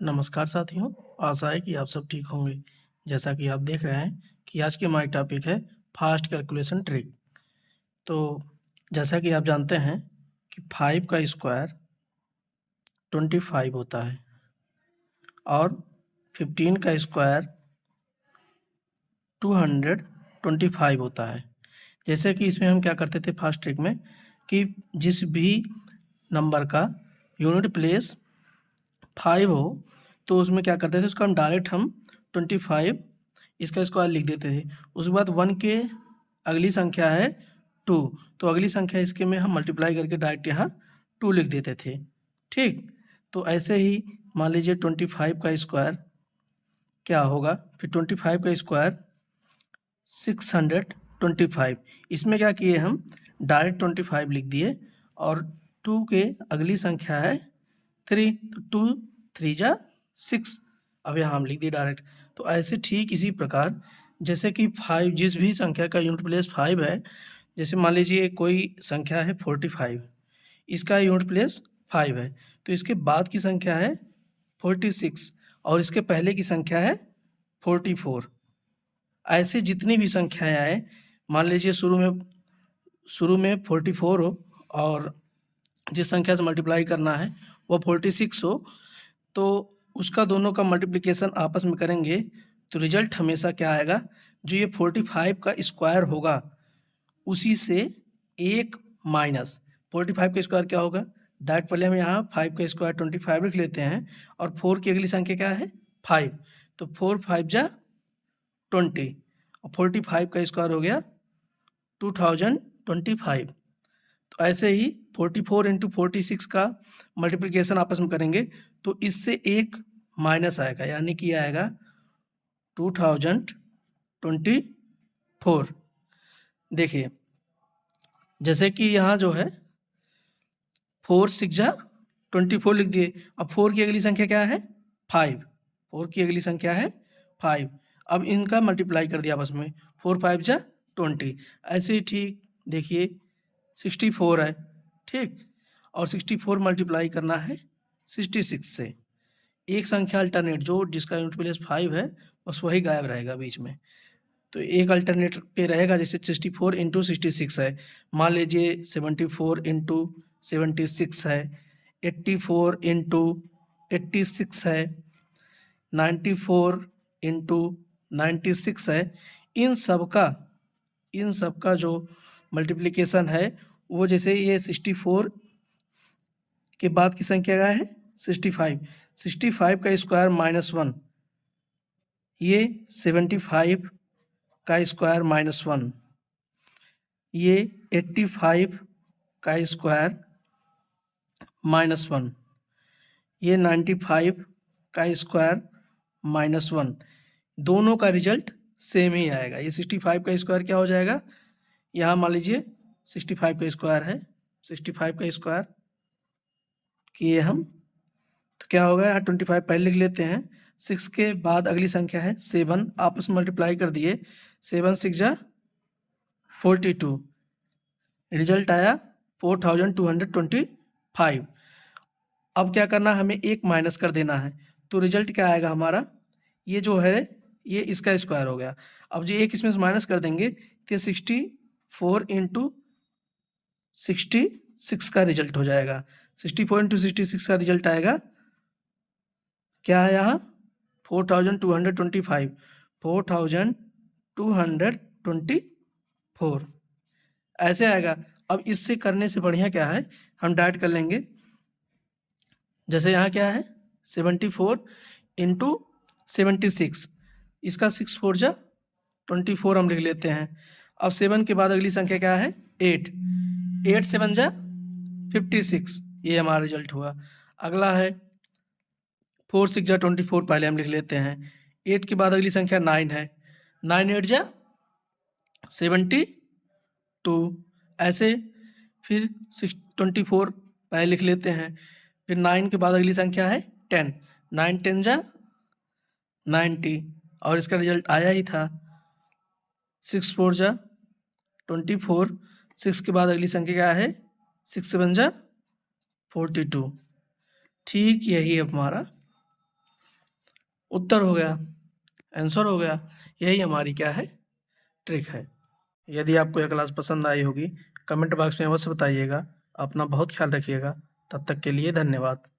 नमस्कार साथियों, आशा है कि आप सब ठीक होंगे। जैसा कि आप देख रहे हैं कि आज की हमारी टॉपिक है फास्ट कैलकुलेशन ट्रिक। तो जैसा कि आप जानते हैं कि 5 का स्क्वायर 25 होता है और 15 का स्क्वायर 225 होता है। जैसे कि इसमें हम क्या करते थे फास्ट ट्रिक में कि जिस भी नंबर का यूनिट प्लेस 5 हो तो उसमें क्या करते थे, उसका हम 25 इसका स्क्वायर लिख देते थे। उसके बाद 1 के अगली संख्या है 2, तो अगली संख्या इसके में हम मल्टीप्लाई करके डायरेक्ट यहाँ 2 लिख देते थे। ठीक, तो ऐसे ही मान लीजिए 25 का स्क्वायर क्या होगा, फिर 25 का स्क्वायर 625। इसमें क्या किए हम डायरेक्ट 25 लिख दिए और 2 के अगली संख्या है 3, तो 2 3 जा 6, अब यहाँ हम लिख दिए डायरेक्ट। तो ऐसे ठीक इसी प्रकार जैसे कि 5 जिस भी संख्या का यूनिट प्लेस 5 है, जैसे मान लीजिए कोई संख्या है 45, इसका यूनिट प्लेस 5 है, तो इसके बाद की संख्या है 46 और इसके पहले की संख्या है 44। ऐसे जितनी भी संख्याएं आए, मान लीजिए शुरू में 44 हो और जिस संख्या से मल्टीप्लाई करना है वो 46 हो, तो उसका दोनों का मल्टीप्लिकेशन आपस में करेंगे तो रिजल्ट हमेशा क्या आएगा, जो ये 45 का स्क्वायर होगा उसी से एक माइनस 45 का स्क्वायर क्या होगा, डायरेक्ट पहले हम यहाँ 5 का स्क्वायर 25 लिख लेते हैं और 4 की अगली संख्या क्या है 5, तो 4 5 जा 20 और 45 का स्क्वायर हो गया 2025। तो ऐसे ही 44 इंटू 46 का मल्टीप्लिकेशन आपस में करेंगे तो इससे एक माइनस आएगा, यानी कि आएगा 2024। देखिए जैसे कि यहाँ जो है 4 6 जा 24 लिख दिए, अब 4 की अगली संख्या क्या है 5, 4 की अगली संख्या है 5, अब इनका मल्टीप्लाई कर दिया आपस में 4 5 जा 20। ऐसे ही ठीक देखिए 64 है, ठीक, और 64 मल्टीप्लाई करना है 66 से। एक संख्या अल्टरनेट जो जिसका यूनिट प्लेस 5 है बस वही गायब रहेगा बीच में, तो एक अल्टरनेट पे रहेगा। जैसे 64 इंटू 66 है, मान लीजिए 74 इंटू 76 है, 84 इंटू 86 है, 94 इंटू 96 है। इन सब का जो मल्टीप्लिकेशन है वो जैसे ये 64 के बाद की संख्या क्या है 65 का स्क्वायर -1, ये 75 का स्क्वायर -1, ये 85 का स्क्वायर -1, ये 95 का स्क्वायर -1। दोनों का रिजल्ट सेम ही आएगा। ये 65 का स्क्वायर क्या हो जाएगा, यहाँ मान लीजिए 65 का स्क्वायर है, 65 का स्क्वायर किए हम तो क्या होगा, यहाँ 25 पहले लिख लेते हैं, 6 के बाद अगली संख्या है 7, आपस में मल्टीप्लाई कर दिए, 7 6 जा 42, रिजल्ट आया 4225। अब क्या करना है, हमें एक माइनस कर देना है, तो रिजल्ट क्या आएगा हमारा, ये जो है ये इसका स्क्वायर हो गया। अब जो एक इसमें से माइनस कर देंगे तो 64 इंटू 66 का रिजल्ट हो जाएगा। 64 इंटू 66 का रिजल्ट आएगा क्या है यहाँ 4225, 4224 ऐसे आएगा। अब इससे करने से बढ़िया क्या है, हम डायरेक्ट कर लेंगे। जैसे यहाँ क्या है 74 इंटू 76, इसका 6 4 जा 24 हम लिख लेते हैं। अब 7 के बाद अगली संख्या क्या है 8, 8 7 जा 56, ये हमारा रिजल्ट हुआ। अगला है 4 6 जा 24, पहले हम लिख लेते हैं। 8 के बाद अगली संख्या 9 है, 9 8 जा 72, ऐसे फिर 24 पहले लिख लेते हैं। फिर 9 के बाद अगली संख्या है 10, 9 10 जा 90 और इसका रिजल्ट आया ही था 6 4 जा 24। 6 के बाद अगली संख्या क्या है 6 7 जा 42। ठीक यही हमारा उत्तर हो गया, आंसर हो गया। यही हमारी क्या है, ट्रिक है। यदि आपको यह क्लास पसंद आई होगी, कमेंट बॉक्स में अवश्य बताइएगा। अपना बहुत ख्याल रखिएगा। तब तक के लिए धन्यवाद।